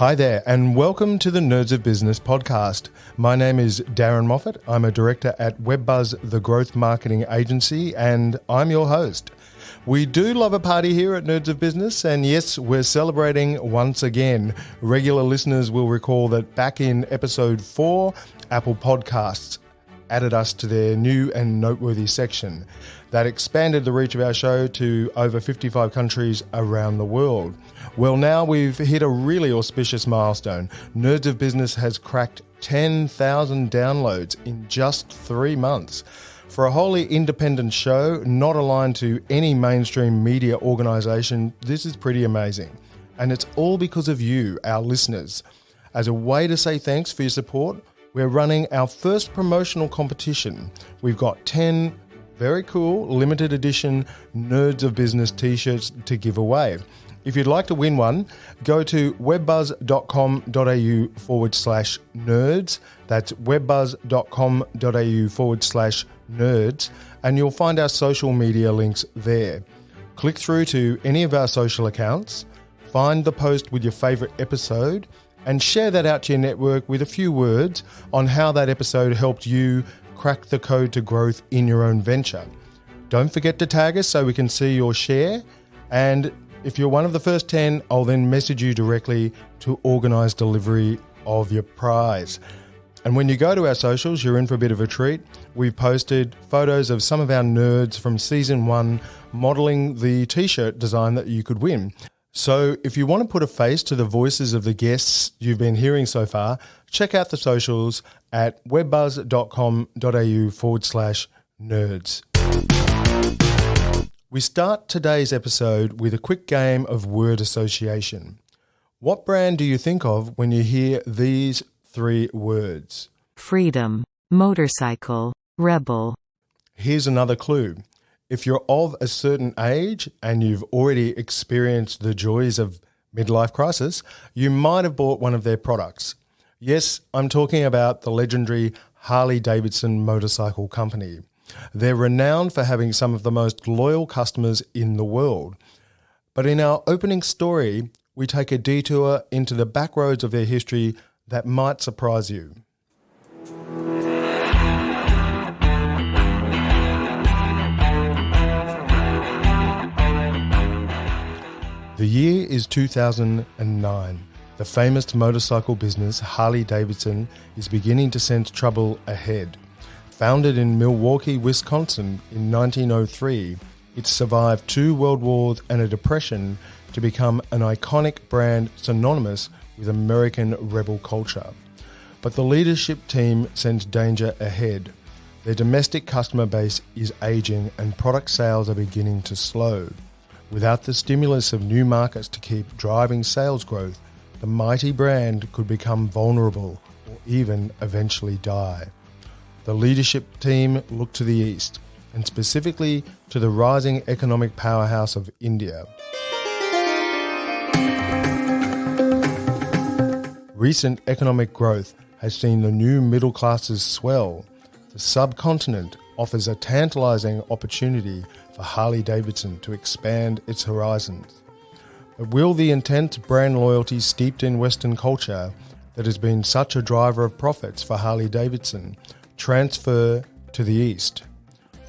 Hi there, and welcome to the Nerds of Business podcast. My name is Darren Moffat. I'm a director at WebBuzz, the growth marketing agency, and I'm your host. We do love a party here at Nerds of Business, and yes, we're celebrating once again. Regular listeners will recall that back in episode 4, Apple Podcasts added us to their new and noteworthy section. That expanded the reach of our show to over 55 countries around the world. Well, now we've hit a really auspicious milestone. Nerds of Business has cracked 10,000 downloads in just 3 months. For a wholly independent show, not aligned to any mainstream media organisation, this is pretty amazing. And it's all because of you, our listeners. As a way to say thanks for your support, we're running our first promotional competition. We've got 10 very cool limited edition Nerds of Business t-shirts to give away. If you'd like to win one, go to webbuzz.com.au/nerds. That's webbuzz.com.au/nerds, and you'll find our social media links there. Click through to any of our social accounts, find the post with your favourite episode, and share that out to your network with a few words on how that episode helped you crack the code to growth in your own venture. Don't forget to tag us so we can see your share, and if you're one of the first 10, I'll then message you directly to organise delivery of your prize. And when you go to our socials, you're in for a bit of a treat. We've posted photos of some of our nerds from season 1 modelling the t-shirt design that you could win. So if you want to put a face to the voices of the guests you've been hearing so far, check out the socials at webbuzz.com.au/nerds. We start today's episode with a quick game of word association. What brand do you think of when you hear these 3 words? Freedom, motorcycle, rebel. Here's another clue. If you're of a certain age and you've already experienced the joys of midlife crisis, you might have bought one of their products. Yes, I'm talking about the legendary Harley Davidson motorcycle company. They're renowned for having some of the most loyal customers in the world. But in our opening story, we take a detour into the back roads of their history that might surprise you. The year is 2009. The famous motorcycle business Harley Davidson is beginning to sense trouble ahead. Founded in Milwaukee, Wisconsin in 1903, it survived 2 world wars and a depression to become an iconic brand synonymous with American rebel culture. But the leadership team sense danger ahead. Their domestic customer base is aging and product sales are beginning to slow. Without the stimulus of new markets to keep driving sales growth, the mighty brand could become vulnerable or even eventually die. The leadership team looked to the east, and specifically to the rising economic powerhouse of India. Recent economic growth has seen the new middle classes swell. The subcontinent offers a tantalizing opportunity for Harley Davidson to expand its horizons. But will the intense brand loyalty steeped in Western culture that has been such a driver of profits for Harley Davidson transfer to the east?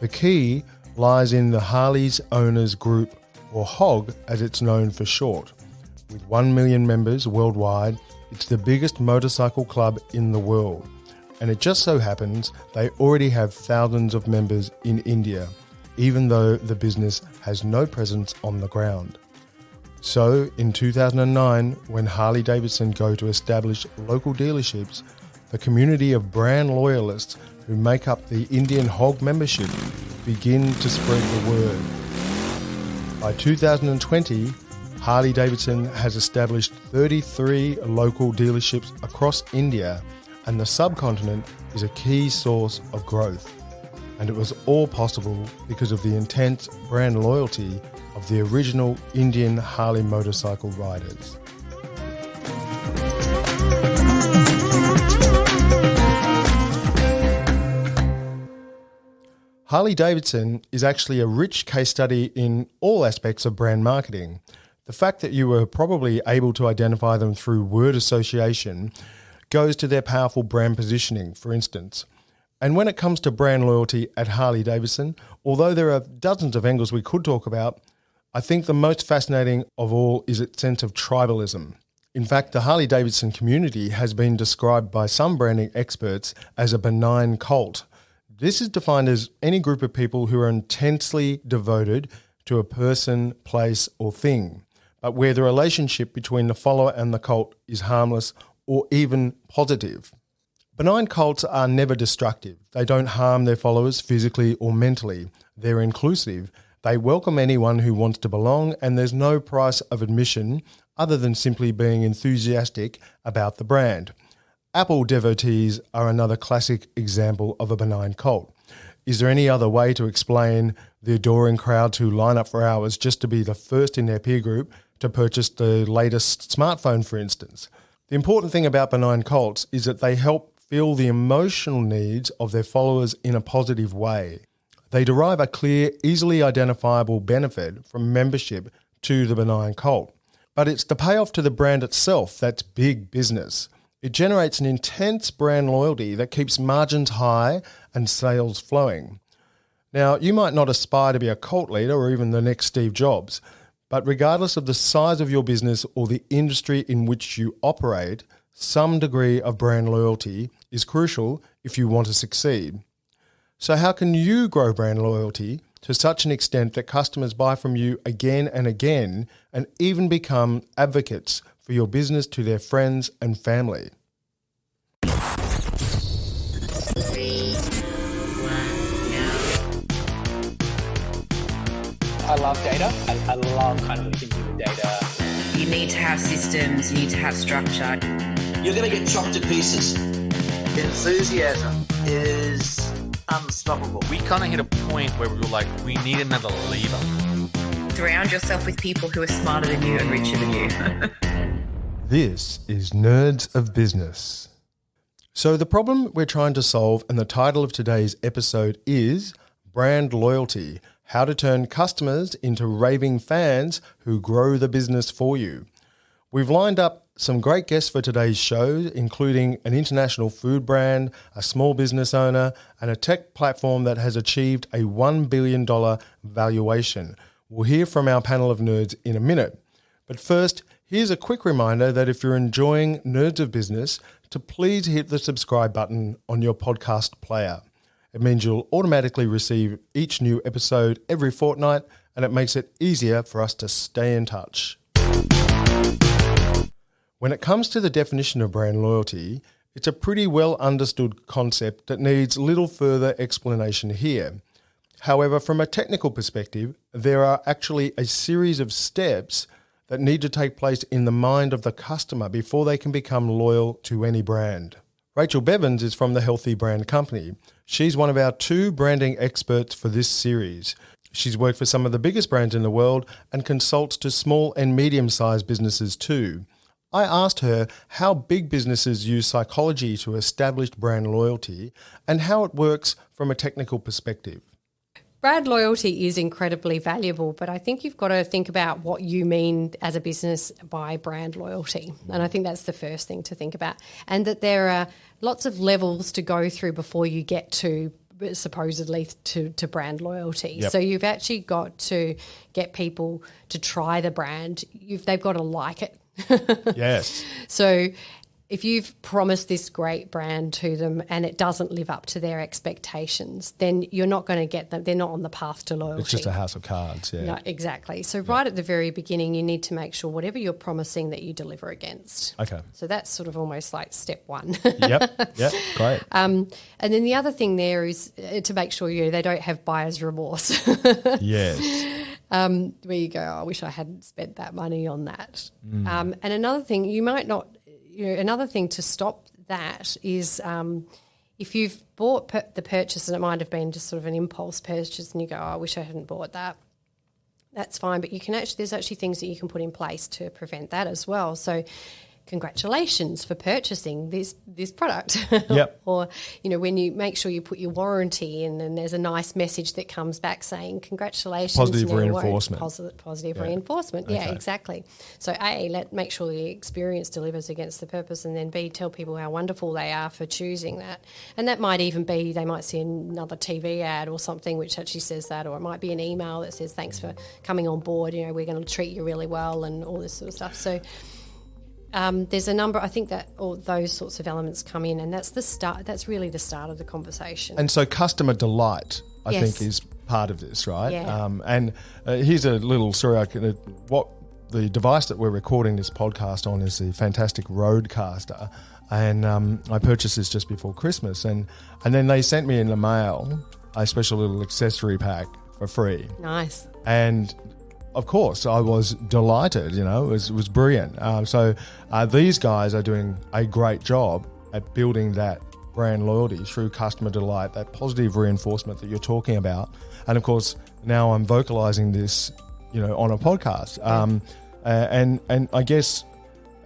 The key lies in the Harley's Owners Group, or HOG as it's known for short. With 1 million members worldwide, it's the biggest motorcycle club in the world. And it just so happens they already have thousands of members in India, even though the business has no presence on the ground. So in 2009, when Harley Davidson go to establish local dealerships, the community of brand loyalists who make up the Indian HOG membership begin to spread the word. By 2020, Harley Davidson has established 33 local dealerships across India, and the subcontinent is a key source of growth. And it was all possible because of the intense brand loyalty of the original Indian Harley motorcycle riders. Harley Davidson is actually a rich case study in all aspects of brand marketing. The fact that you were probably able to identify them through word association goes to their powerful brand positioning, for instance. And when it comes to brand loyalty at Harley Davidson, although there are dozens of angles we could talk about, I think the most fascinating of all is its sense of tribalism. In fact, the Harley Davidson community has been described by some branding experts as a benign cult. This is defined as any group of people who are intensely devoted to a person, place, or thing, but where the relationship between the follower and the cult is harmless or even positive. Benign cults are never destructive. They don't harm their followers physically or mentally. They're inclusive. They welcome anyone who wants to belong, and there's no price of admission other than simply being enthusiastic about the brand. Apple devotees are another classic example of a benign cult. Is there any other way to explain the adoring crowds who line up for hours just to be the first in their peer group to purchase the latest smartphone, for instance? The important thing about benign cults is that they help fill the emotional needs of their followers in a positive way. They derive a clear, easily identifiable benefit from membership to the benign cult. But it's the payoff to the brand itself that's big business. It generates an intense brand loyalty that keeps margins high and sales flowing. Now, you might not aspire to be a cult leader or even the next Steve Jobs, but regardless of the size of your business or the industry in which you operate, some degree of brand loyalty is crucial if you want to succeed. So how can you grow brand loyalty to such an extent that customers buy from you again and again and even become advocates for your business to their friends and family? I love data. I love kind of looking through the data. You need to have systems, you need to have structure. You're going to get chopped to pieces. Enthusiasm is unstoppable. We kind of hit a point where we were like, we need another leader. Surround yourself with people who are smarter than you and richer than you. This is Nerds of Business. So the problem we're trying to solve, and the title of today's episode is Brand Loyalty: How to Turn Customers into Raving Fans Who Grow the Business for You. We've lined up some great guests for today's show, including an international food brand, a small business owner, and a tech platform that has achieved a $1 billion valuation. We'll hear from our panel of nerds in a minute. But first, here's a quick reminder that if you're enjoying Nerds of Business, to please hit the subscribe button on your podcast player. It means you'll automatically receive each new episode every fortnight, and it makes it easier for us to stay in touch. When it comes to the definition of brand loyalty, it's a pretty well understood concept that needs little further explanation here. However, from a technical perspective, there are actually a series of steps that need to take place in the mind of the customer before they can become loyal to any brand. Rachel Bevans is from the Healthy Brand Company. She's one of our 2 branding experts for this series. She's worked for some of the biggest brands in the world and consults to small and medium-sized businesses too. I asked her how big businesses use psychology to establish brand loyalty and how it works from a technical perspective. Brand loyalty is incredibly valuable, but I think you've got to think about what you mean as a business by brand loyalty. And I think that's the first thing to think about. And that there are lots of levels to go through before you get to supposedly to brand loyalty. Yep. So you've actually got to get people to try the brand. They've got to like it. Yes. So if you've promised this great brand to them and it doesn't live up to their expectations, then you're not going to get them. They're not on the path to loyalty. It's just a house of cards, yeah. No, exactly. So right at the very beginning, you need to make sure whatever you're promising that you deliver against. Okay. So that's sort of almost like step one. Yep, great. And then the other thing there is to make sure they don't have buyer's remorse. Yes. Where you go, I wish I hadn't spent that money on that. And another thing, you might not, another thing to stop that is if you've bought the purchase and it might have been just sort of an impulse purchase and you go, I wish I hadn't bought that, that's fine. But you can there's actually things that you can put in place to prevent that as well. So congratulations for purchasing this product. Yep. Or, when you make sure you put your warranty in and there's a nice message that comes back saying congratulations. Positive reinforcement. Positive reinforcement. Yeah, exactly. So A, make sure the experience delivers against the purpose, and then B, tell people how wonderful they are for choosing that. And that might even be, they might see another TV ad or something which actually says that, or it might be an email that says thanks for coming on board, we're going to treat you really well and all this sort of stuff. So there's a number, I think that all those sorts of elements come in, and that's the start. That's really the start of the conversation. And so customer delight, I Yes. think, is part of this, right? Yeah. And here's a little story. What the device that we're recording this podcast on is the fantastic Rodecaster, and I purchased this just before Christmas, and then they sent me in the mail a special little accessory pack for free. Nice. And of course, I was delighted. It was brilliant. So these guys are doing a great job at building that brand loyalty through customer delight, that positive reinforcement that you're talking about. And of course, now I'm vocalizing this, on a podcast. And I guess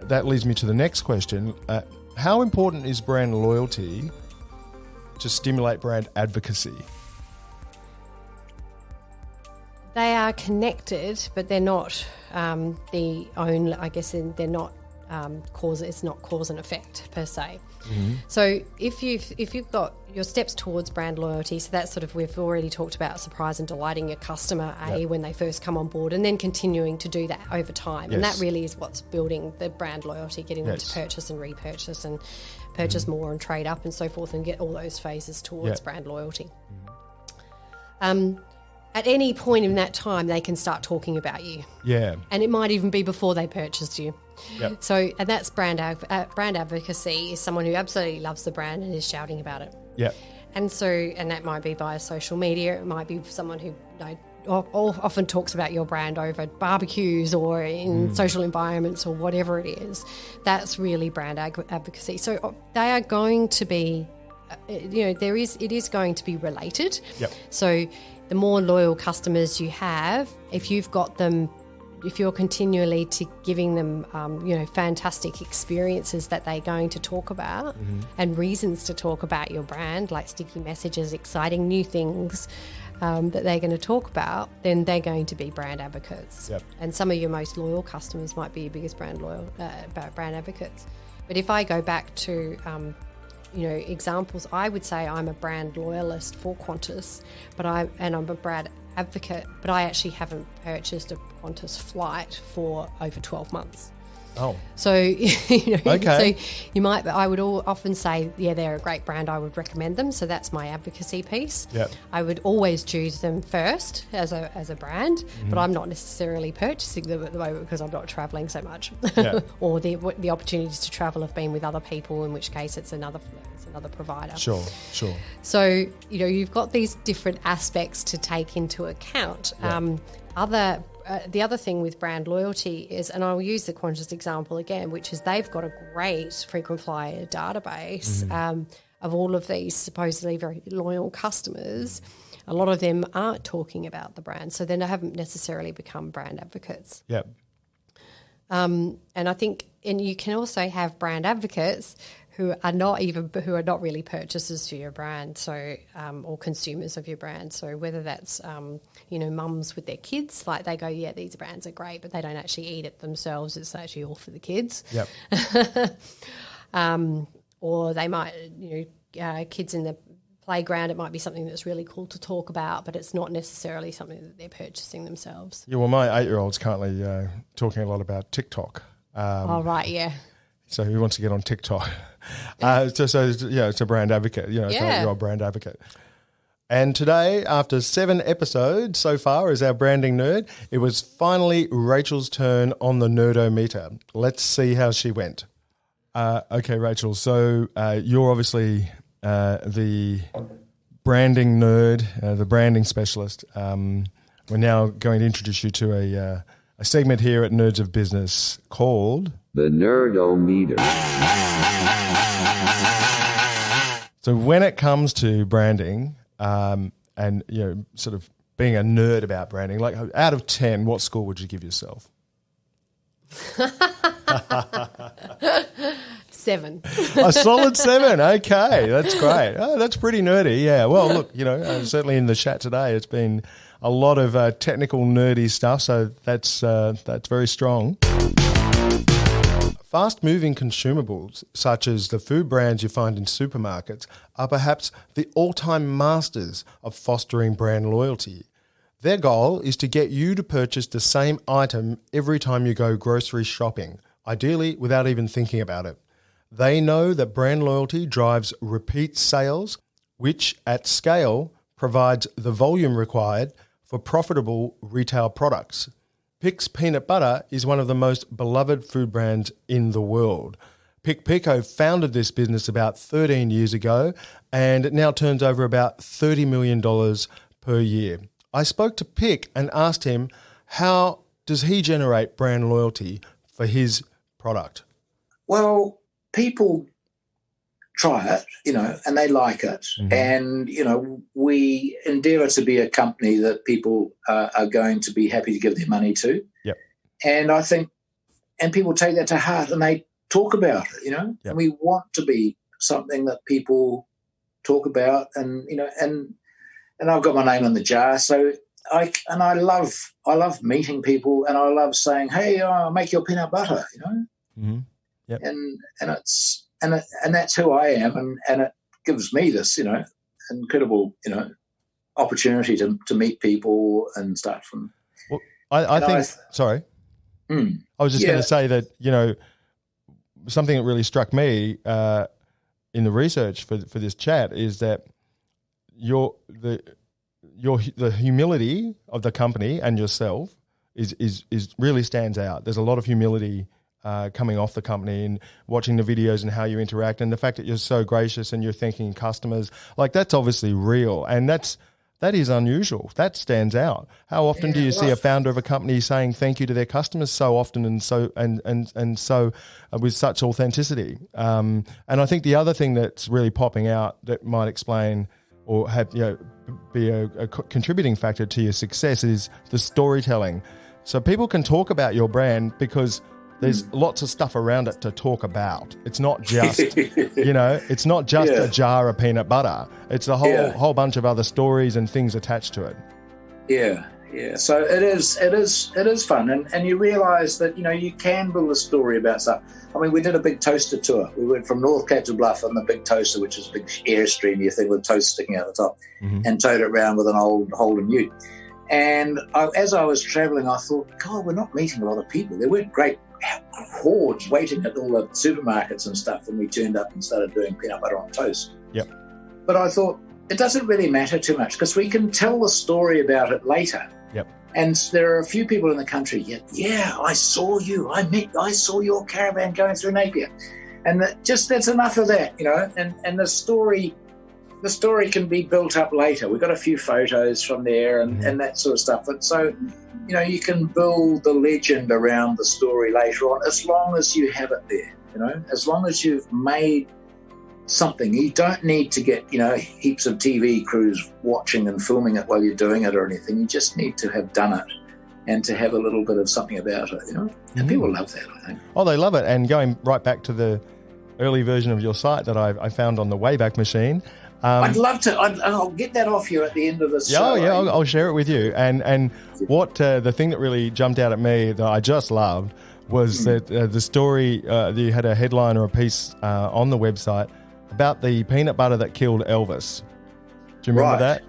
that leads me to the next question. How important is brand loyalty to stimulate brand advocacy? They are connected, but they're not the only. I guess they're not cause. It's not cause and effect per se. Mm-hmm. So if you've got your steps towards brand loyalty, so that's sort of, we've already talked about surprise and delighting your customer when they first come on board, and then continuing to do that over time, and that really is what's building the brand loyalty, getting them to purchase and repurchase and purchase more and trade up and so forth, and get all those phases towards brand loyalty. At any point in that time, they can start talking about you. Yeah. And it might even be before they purchased you. Yep. So, and that's brand advocacy, is someone who absolutely loves the brand and is shouting about it. Yeah. And so, and that might be via social media. It might be someone who often talks about your brand over barbecues or in social environments or whatever it is. That's really brand advocacy. So they are going to be, it is going to be related. Yep. So the more loyal customers you have, if you've got them, if you're continually giving them, fantastic experiences that they're going to talk about and reasons to talk about your brand, like sticky messages, exciting new things that they're going to talk about, then they're going to be brand advocates. Yep. And some of your most loyal customers might be your biggest brand advocates. But if I go back to examples, I would say I'm a brand loyalist for Qantas, and I'm a brand advocate, but I actually haven't purchased a Qantas flight for over 12 months. Oh. So, okay. So you might, I would often say, they're a great brand. I would recommend them. So that's my advocacy piece. Yep. I would always choose them first as a brand, but I'm not necessarily purchasing them at the moment because I'm not travelling so much. Yep. Or the opportunities to travel have been with other people, in which case it's another provider. Sure. So, you've got these different aspects to take into account. Yep. The other thing with brand loyalty is, and I'll use the Qantas example again, which is they've got a great frequent flyer database of all of these supposedly very loyal customers. A lot of them aren't talking about the brand, so they haven't necessarily become brand advocates. Yep. And I think, and you can also have brand advocates who are not really purchasers for your brand, so or consumers of your brand. So whether that's mums with their kids, like they go, these brands are great, but they don't actually eat it themselves. It's actually all for the kids. Yep. Or they might, kids in the playground. It might be something that's really cool to talk about, but it's not necessarily something that they're purchasing themselves. Yeah. Well, my 8-year-old's currently talking a lot about TikTok. So he wants to get on TikTok. So it's a brand advocate. You're a brand advocate. And today, after 7 episodes so far as our branding nerd, it was finally Rachel's turn on the Nerdometer. Let's see how she went. Okay, Rachel. So you're obviously the branding nerd, the branding specialist. We're now going to introduce you to a segment here at Nerds of Business called the Nerdometer. So when it comes to branding, and sort of being a nerd about branding, like out of 10, what score would you give yourself? 7. A solid 7. Okay, that's great. Oh, that's pretty nerdy. Yeah. Well, look, certainly in the chat today, it's been a lot of technical nerdy stuff. So that's very strong. Fast-moving consumables, such as the food brands you find in supermarkets, are perhaps the all-time masters of fostering brand loyalty. Their goal is to get you to purchase the same item every time you go grocery shopping, ideally without even thinking about it. They know that brand loyalty drives repeat sales, which at scale provides the volume required for profitable retail products. Pick's peanut butter is one of the most beloved food brands in the world. Pick Pico founded this business about 13 years ago, and it now turns over about $30 million per year. I spoke to Pick and asked him, how does he generate brand loyalty for his product? Well, people try it, and they like it. Mm-hmm. And, we endeavour to be a company that people are going to be happy to give their money to. Yep. And I think, and people take that to heart and they talk about it, Yep. And we want to be something that people talk about and I've got my name on the jar. So I love meeting people and I love saying, hey, I'll make your peanut butter, Mm-hmm. Yep. And that's who I am, and it gives me this, incredible, opportunity to meet people and stuff. And well, I think. Sorry, I was just going to say that something that really struck me in the research for this chat is that the humility of the company and yourself is really stands out. There's a lot of humility coming off the company and watching the videos and how you interact, and the fact that you're so gracious and you're thanking customers, like that's obviously real, and that is unusual. That stands out. How often do you see a founder of a company saying thank you to their customers so often and so with such authenticity? And I think the other thing that's really popping out that might explain or have be a contributing factor to your success is the storytelling. So people can talk about your brand because there's lots of stuff around it to talk about. It's not just, it's not just a jar of peanut butter. It's a whole bunch of other stories and things attached to it. Yeah. So it is fun, and you realise that you can build a story about stuff. I mean, we did a big toaster tour. We went from North Cape to Bluff on the big toaster, which is a big airstream thing with toast sticking out the top, and towed it around with an old Holden Ute. And as I was travelling, I thought, God, we're not meeting a lot of people. There weren't great hordes waiting at all the supermarkets and stuff when we turned up and started doing peanut butter on toast. Yep. But I thought it doesn't really matter too much because we can tell the story about it later. Yep. And there are a few people in the country. Yeah, I saw you. I saw your caravan going through Napier, and that's enough of that, And the story can be built up later. We've got a few photos from there and that sort of stuff. And so, you can build the legend around the story later on as long as you have it there, as long as you've made something. You don't need to get, heaps of TV crews watching and filming it while you're doing it or anything. You just need to have done it and to have a little bit of something about it, And people love that, I think. Oh, they love it. And going right back to the early version of your site that I found on the Wayback Machine, I'd love to. I'll get that off you at the end of the show. Yeah, I'll share it with you. And what the thing that really jumped out at me that I just loved was that the story, you had a headline or a piece on the website about the peanut butter that killed Elvis. Do you remember that?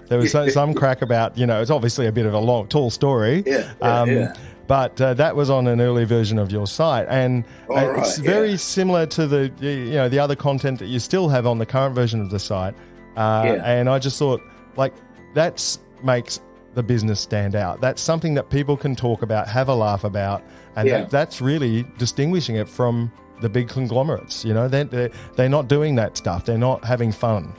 There was some crack about, it's obviously a bit of a tall story. Yeah. But that was on an early version of your site, and it's very similar to the other content that you still have on the current version of the site. And I just thought, that makes the business stand out. That's something that people can talk about, have a laugh about, and that's really distinguishing it from the big conglomerates. They're not doing that stuff. They're not having fun.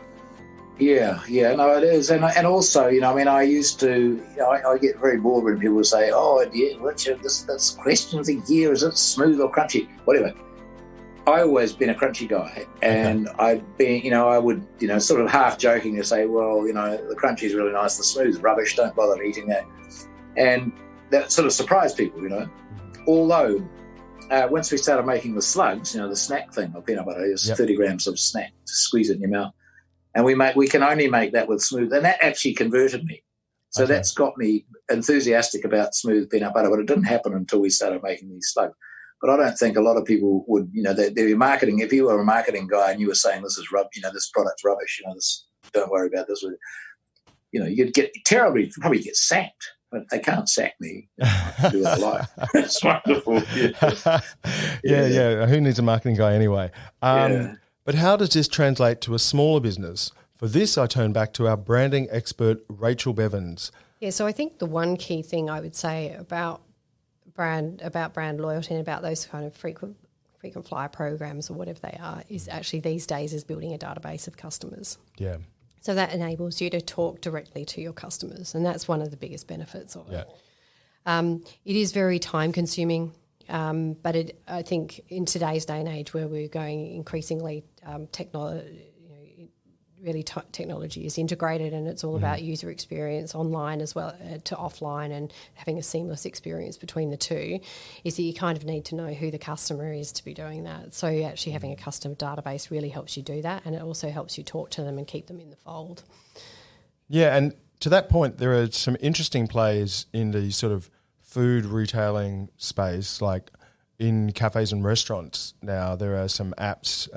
Yeah, no, it is, and also, I used to, I get very bored when people say, "Oh, yeah, Richard, this question of the year, is it smooth or crunchy?" Whatever. I always been a crunchy guy, and I've been, I would, sort of half jokingly say, "Well, the crunchy is really nice, the smooth is rubbish. Don't bother eating that," and that sort of surprised people, Although once we started making the slugs, the snack thing of peanut butter is 30 grams of snack to squeeze it in your mouth. And we can only make that with smooth. And that actually converted me. So that's got me enthusiastic about smooth peanut butter, but it didn't happen until we started making these slugs. But I don't think a lot of people would, they're marketing. If you were a marketing guy and you were saying this is this product's rubbish, don't worry about this. You'd get terribly, probably get sacked, but they can't sack me. I do what I like. It's wonderful. Yeah. Who needs a marketing guy anyway? But how does this translate to a smaller business? For this, I turn back to our branding expert, Rachel Bevans. Yeah, so I think the one key thing I would say about brand loyalty and about those kind of frequent flyer programs or whatever they are is actually these days is building a database of customers. Yeah. So that enables you to talk directly to your customers, and that's one of the biggest benefits of it. It is very time consuming, but I think in today's day and age where we're going increasingly technology is integrated, and it's all about user experience online as well to offline, and having a seamless experience between the two, is that you kind of need to know who the customer is to be doing that. So actually having a customer database really helps you do that, and it also helps you talk to them and keep them in the fold. Yeah, and to that point, there are some interesting plays in the sort of food retailing space, like in cafes and restaurants now. There are some apps,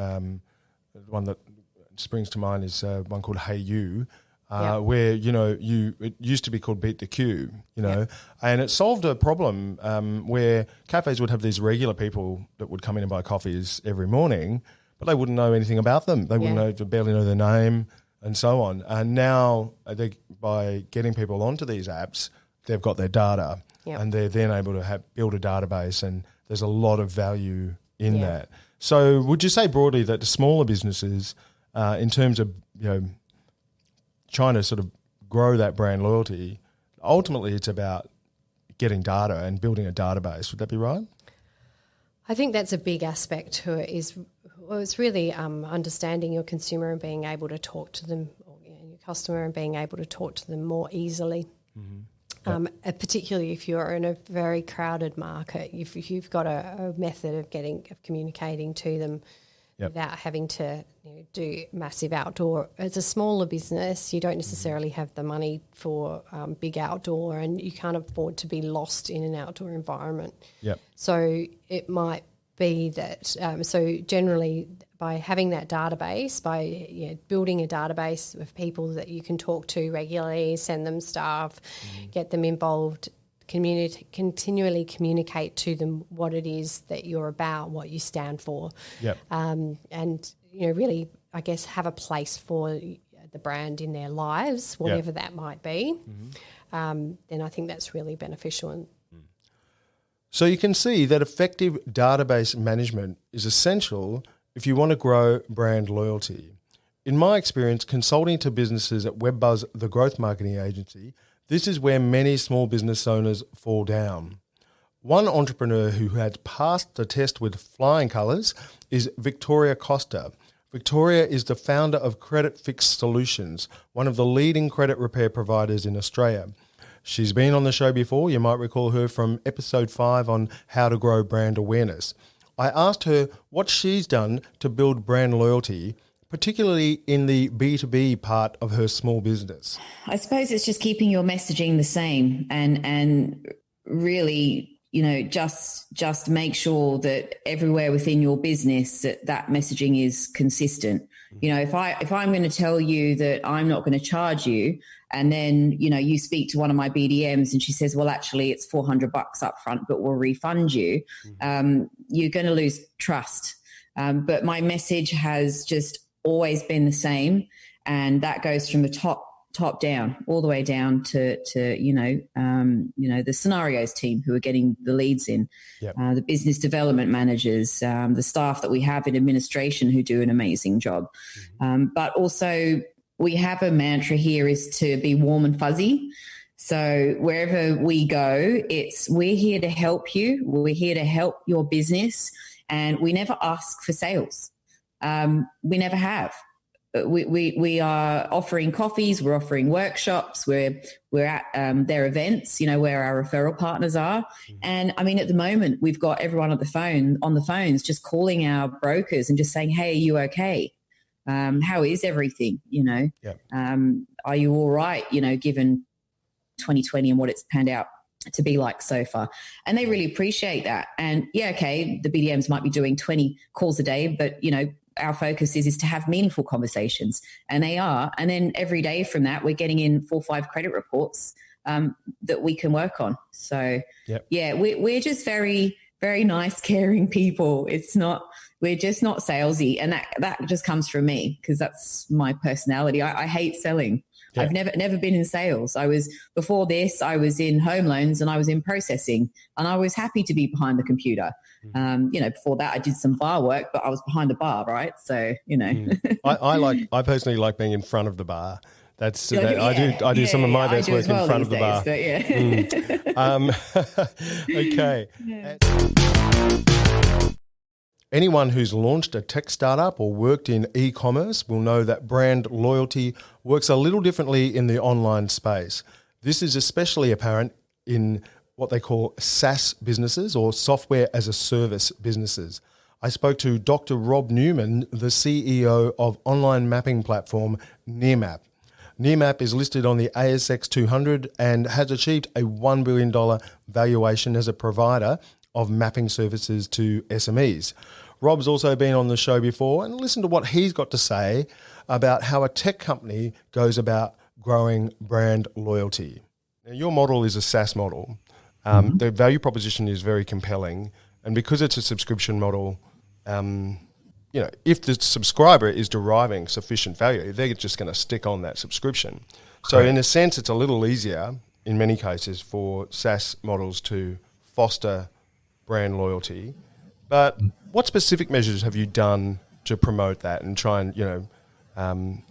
one that springs to mind is one called Hey You, where it used to be called Beat the Queue, and it solved a problem where cafes would have these regular people that would come in and buy coffees every morning, but they wouldn't know anything about them. They wouldn't barely know their name and so on. And now by getting people onto these apps, they've got their data, and they're then able to build a database, and there's a lot of value in that. So would you say broadly that the smaller businesses, in terms of trying to sort of grow that brand loyalty, ultimately it's about getting data and building a database? Would that be right? I think that's a big aspect to it. It's really understanding your consumer and being able to talk to them, or your customer, and being able to talk to them more easily. Particularly if you're in a very crowded market, if you've got a method of communicating to them without having to do massive outdoor. As a smaller business, you don't necessarily have the money for big outdoor, and you can't afford to be lost in an outdoor environment. So it might be that, so generally by having that database, by building a database of people that you can talk to regularly, send them stuff, get them involved, continually communicate to them what it is that you're about, what you stand for, and really, I guess, have a place for the brand in their lives, whatever that might be. Then I think that's really beneficial. So you can see that effective database management is essential if you want to grow brand loyalty. In my experience, consulting to businesses at WebBuzz, the growth marketing agency, this is where many small business owners fall down. One entrepreneur who had passed the test with flying colours is Victoria Costa. Victoria is the founder of Credit Fix Solutions, one of the leading credit repair providers in Australia. She's been on the show before. You might recall her from episode 5 on how to grow brand awareness. I asked her what she's done to build brand loyalty, particularly in the B2B part of her small business. I suppose it's just keeping your messaging the same and really, just make sure that everywhere within your business that messaging is consistent. If I'm going to tell you that I'm not going to charge you, and then, you speak to one of my BDMs and she says, well, actually it's $400 up front, but we'll refund you. You're going to lose trust. But my message has just always been the same. And that goes from the top down, all the way down to the scenarios team who are getting the leads in, the business development managers, the staff that we have in administration who do an amazing job. But also we have a mantra here is to be warm and fuzzy. So wherever we go, we're here to help you. We're here to help your business, and we never ask for sales. We never have. we are offering coffees, we're offering workshops, we're at their events, where our referral partners are. And I mean, at the moment, we've got everyone on the phones, just calling our brokers and just saying, hey, are you okay? How is everything? Are you all right? Given 2020 and what it's panned out to be like so far. And they really appreciate that. And the BDMs might be doing 20 calls a day, but our focus is to have meaningful conversations, and they are. And then every day from that, we're getting in 4 or 5 credit reports that we can work on. So we're just very, very nice, caring people. We're just not salesy. And that just comes from me, because that's my personality. I hate selling. Yeah. I've never been in sales. Before this, I was in home loans and I was in processing, and I was happy to be behind the computer. Before that I did some bar work, but I was behind the bar, right? So, I personally like being in front of the bar. That's I do some of my best work in front of the bar. Okay. Anyone who's launched a tech startup or worked in e-commerce will know that brand loyalty works a little differently in the online space. This is especially apparent in what they call SaaS businesses, or software as a service businesses. I spoke to Dr. Rob Newman, the CEO of online mapping platform Nearmap. Nearmap is listed on the ASX 200 and has achieved a $1 billion valuation as a provider of mapping services to SMEs. Rob's also been on the show before, and listen to what he's got to say about how a tech company goes about growing brand loyalty. Now, your model is a SaaS model. The value proposition is very compelling, and because it's a subscription model, if the subscriber is deriving sufficient value, they're just going to stick on that subscription. So in a sense, it's a little easier in many cases for SaaS models to foster brand loyalty. But what specific measures have you done to promote that and try and,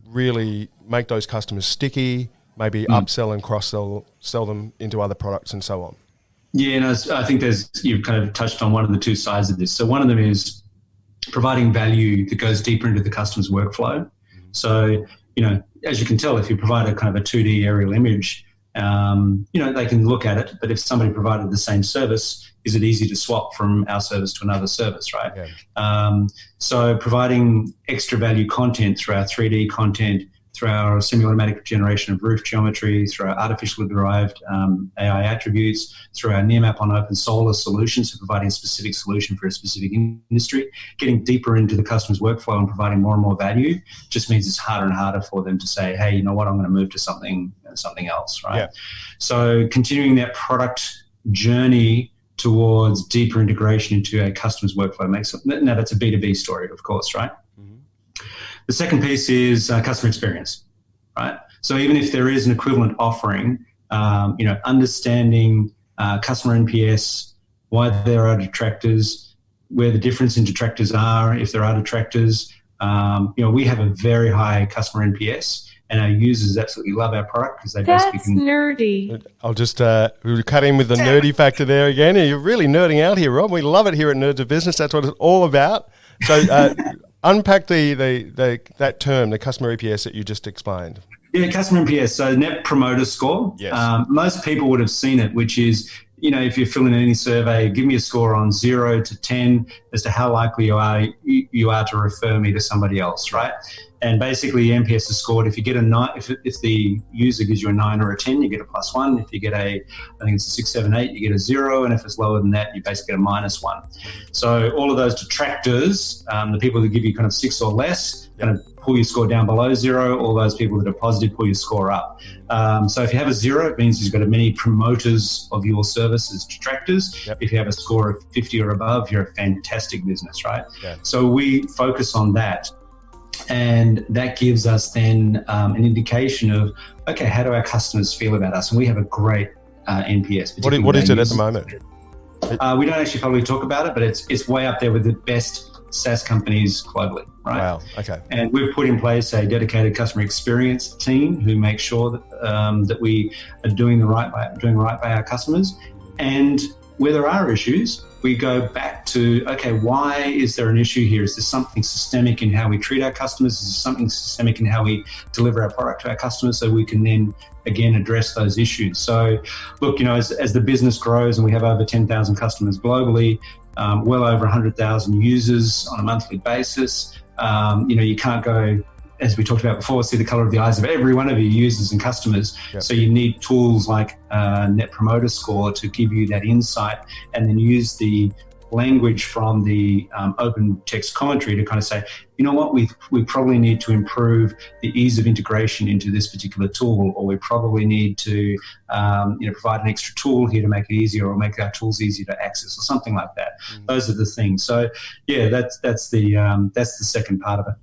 really make those customers sticky, maybe upsell and cross-sell them into other products and so on? Yeah, I think you've kind of touched on one of the two sides of this. So one of them is providing value that goes deeper into the customer's workflow. So, as you can tell, if you provide a kind of a 2D aerial image, they can look at it, but if somebody provided the same service, is it easy to swap from our service to another service, right? Yeah. So providing extra value content through our 3D content, through our semi-automatic generation of roof geometry, through our artificially derived AI attributes, through our Nearmap on open solar solutions, so providing a specific solution for a specific industry, getting deeper into the customer's workflow and providing more and more value just means it's harder and harder for them to say, hey, you know what, I'm going to move to something else, right? Yeah. So continuing that product journey towards deeper integration into a customer's workflow now that's a B2B story, of course, right? The second piece is customer experience, right? So even if there is an equivalent offering, understanding customer NPS, why there are detractors, where the difference in detractors are, if there are detractors. We have a very high customer NPS, and our users absolutely love our product because they basically can... That's nerdy. I'll just cut in with the nerdy factor there again. You're really nerding out here, Rob. We love it here at Nerds of Business. That's what it's all about. So... unpack that term, the customer NPS that you just explained. Yeah, customer NPS, so Net Promoter Score. Yes. Most people would have seen it, which is, if you're filling in any survey, give me a score on 0 to 10 as to how likely you are to refer me to somebody else, right? And basically, NPS is scored. If you get a 9, if the user gives you a 9 or a 10, you get a +1. If you get I think it's a 6, 7, 8, you get a 0. And if it's lower than that, you basically get a -1. So all of those detractors, the people that give you kind of 6 or less, kind of pull your score down below 0. All those people that are positive pull your score up. So if you have a 0, it means you've got many promoters of your service as detractors. Yep. If you have a score of 50 or above, you're a fantastic business, right? Yeah. So we focus on that. And that gives us then an indication of, okay, how do our customers feel about us? And we have a great NPS. What is it at the moment? We don't actually probably talk about it, but it's way up there with the best SaaS companies globally, right? Wow, okay. And we've put in place a dedicated customer experience team who make sure that that we are doing right by our customers. And where there are issues, we go back to, okay, why is there an issue here? Is there something systemic in how we treat our customers? Is there something systemic in how we deliver our product to our customers, so we can then, again, address those issues? So, look, as the business grows and we have over 10,000 customers globally, well over 100,000 users on a monthly basis, you can't go, as we talked about before, see the colour of the eyes of every one of your users and customers. Yep. So you need tools like Net Promoter Score to give you that insight, and then use the language from the open text commentary to kind of say, you know what, we probably need to improve the ease of integration into this particular tool, or we probably need to provide an extra tool here to make it easier, or make our tools easier to access, or something like that. Mm. Those are the things. So yeah, that's the second part of it.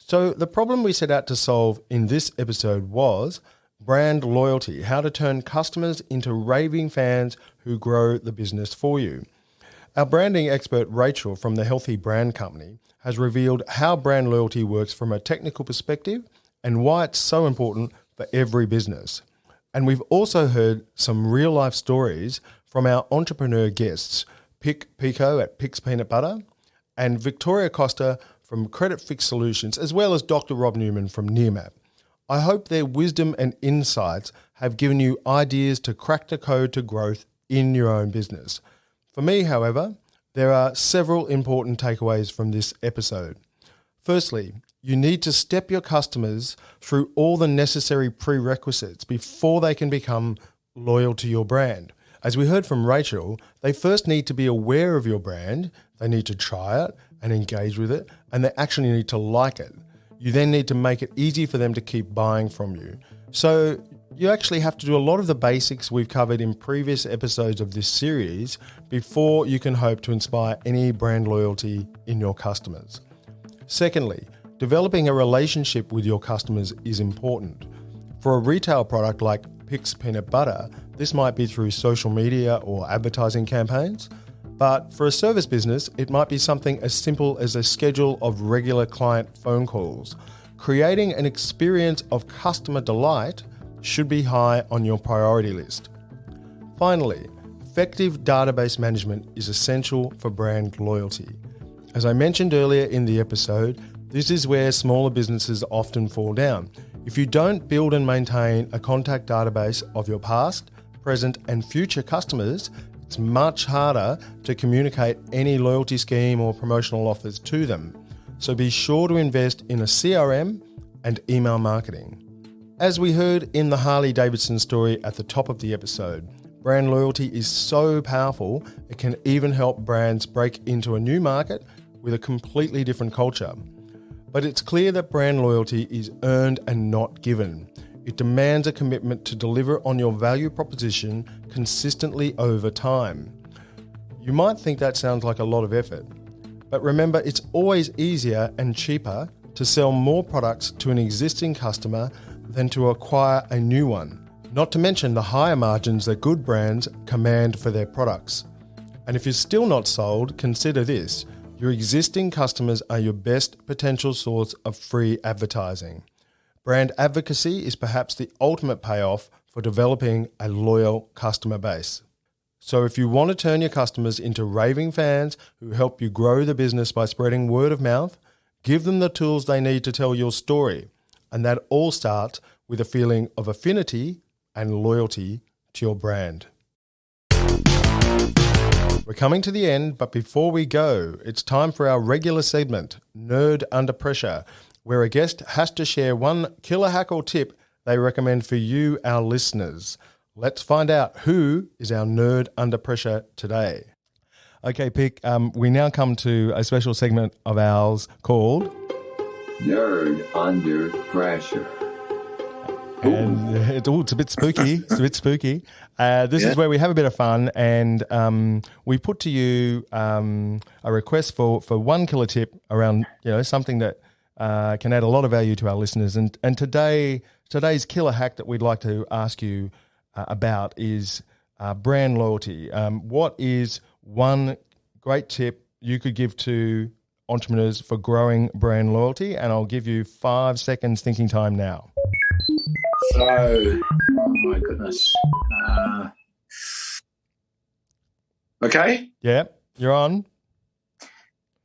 So the problem we set out to solve in this episode was brand loyalty, how to turn customers into raving fans who grow the business for you. Our branding expert Rachel from the Healthy Brand Company has revealed how brand loyalty works from a technical perspective and why it's so important for every business. And we've also heard some real life stories from our entrepreneur guests, Pico at Pic's Peanut Butter and Victoria Costa from Credit Fix Solutions, as well as Dr. Rob Newman from Nearmap. I hope their wisdom and insights have given you ideas to crack the code to growth in your own business. For me, however, there are several important takeaways from this episode. Firstly, you need to step your customers through all the necessary prerequisites before they can become loyal to your brand. As we heard from Rachel, they first need to be aware of your brand, they need to try it and engage with it, and they actually need to like it. You then need to make it easy for them to keep buying from you. So you actually have to do a lot of the basics we've covered in previous episodes of this series before you can hope to inspire any brand loyalty in your customers. Secondly, developing a relationship with your customers is important. For a retail product like Pic's Peanut Butter, this might be through social media or advertising campaigns. But for a service business, it might be something as simple as a schedule of regular client phone calls. Creating an experience of customer delight should be high on your priority list. Finally, effective database management is essential for brand loyalty. As I mentioned earlier in the episode, this is where smaller businesses often fall down. If you don't build and maintain a contact database of your past, present, and future customers, it's much harder to communicate any loyalty scheme or promotional offers to them. So be sure to invest in a CRM and email marketing. As we heard in the Harley Davidson story at the top of the episode, brand loyalty is so powerful it can even help brands break into a new market with a completely different culture. But it's clear that brand loyalty is earned and not given. It demands a commitment to deliver on your value proposition consistently over time. You might think that sounds like a lot of effort, but remember, it's always easier and cheaper to sell more products to an existing customer than to acquire a new one, not to mention the higher margins that good brands command for their products. And if you're still not sold, consider this: your existing customers are your best potential source of free advertising. Brand advocacy is perhaps the ultimate payoff for developing a loyal customer base. So if you want to turn your customers into raving fans who help you grow the business by spreading word of mouth, give them the tools they need to tell your story. And that all starts with a feeling of affinity and loyalty to your brand. We're coming to the end, but before we go, it's time for our regular segment, Nerd Under Pressure, where a guest has to share one killer hack or tip they recommend for you, our listeners. Let's find out who is our nerd under pressure today. Okay, Pic, we now come to a special segment of ours called Nerd Under Pressure. And it's a bit spooky. This is where we have a bit of fun, and we put to you a request for one killer tip around something that can add a lot of value to our listeners. And today's killer hack that we'd like to ask you about is brand loyalty. What is one great tip you could give to entrepreneurs for growing brand loyalty? And I'll give you 5 seconds thinking time now. So, oh my goodness. Okay? Yeah, you're on.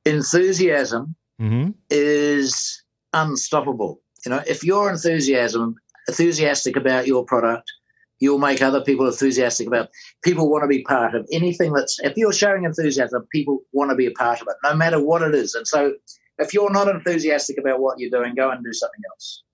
Enthusiasm is unstoppable. You know, if you're enthusiastic about your product, you'll make other people enthusiastic about. People want to be part of anything if you're showing enthusiasm, people want to be a part of it, no matter what it is. And so if you're not enthusiastic about what you're doing, go and do something else.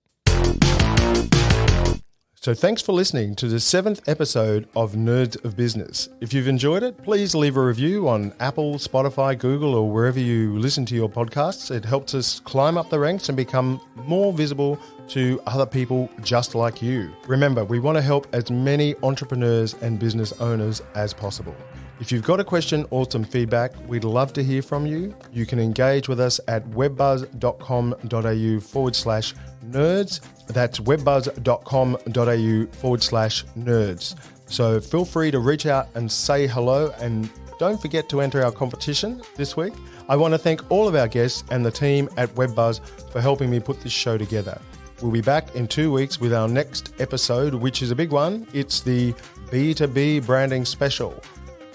So thanks for listening to the 7th episode of Nerds of Business. If you've enjoyed it, please leave a review on Apple, Spotify, Google, or wherever you listen to your podcasts. It helps us climb up the ranks and become more visible to other people just like you. Remember, we want to help as many entrepreneurs and business owners as possible. If you've got a question or some feedback, we'd love to hear from you. You can engage with us at webbuzz.com.au/nerds. That's webbuzz.com.au/nerds. So feel free to reach out and say hello, and don't forget to enter our competition this week. I want to thank all of our guests and the team at WebBuzz for helping me put this show together. We'll be back in 2 weeks with our next episode, which is a big one. It's the B2B branding special.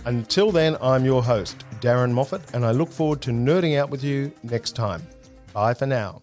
Until then, I'm your host, Darren Moffat, and I look forward to nerding out with you next time. Bye for now.